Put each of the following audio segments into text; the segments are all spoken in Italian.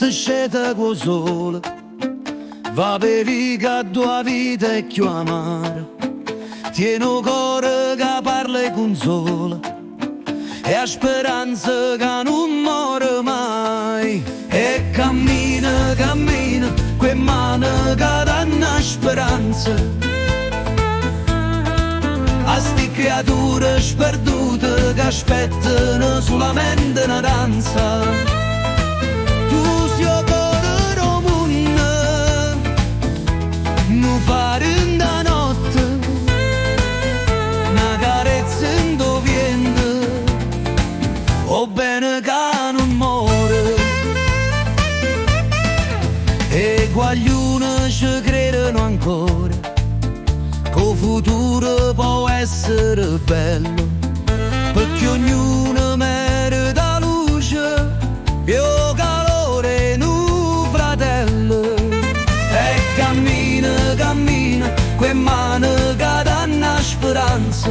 se scende con sole, va per i che a tua vita è più amara. Tieni un cuore che parla e consola, e a speranza che non muore mai. E cammina, cammina, quelle mani che danno speranza a sti creature sperdute che aspettano solamente una danza. Tu sei il cuore del mondo, non fare da notte, una carezza in tuo vento, o bene che non muore. E qualcuno ci credono ancora, il futuro può essere bello, perché ognuno merita luce, più calore in un fratello. E cammina, cammina, quelle mani che danno speranza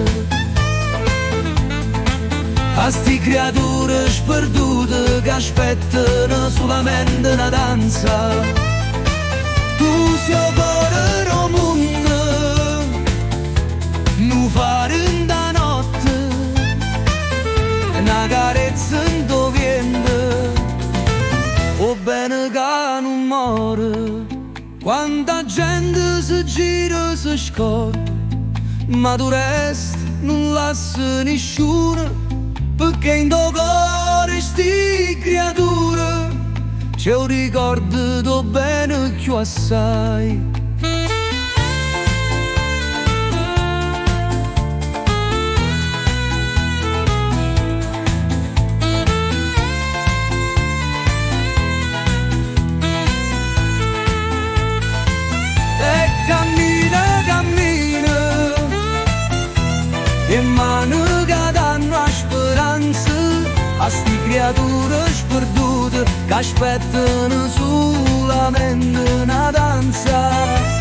a sti creature sperdute che aspettano solamente una danza. Tu sei il cuore del mondo, non fare da notte, una carezza in tuo vento, o bene che non muore. Quanta gente si gira e si scorda, ma tu resti, non lasci nessuno, perché in tuo cuore sti creature c'è un ricordo tuo bene più assai. Cammina, cammina, e mani che danno speranza a sti creature sperdute che aspettano solamente una danza.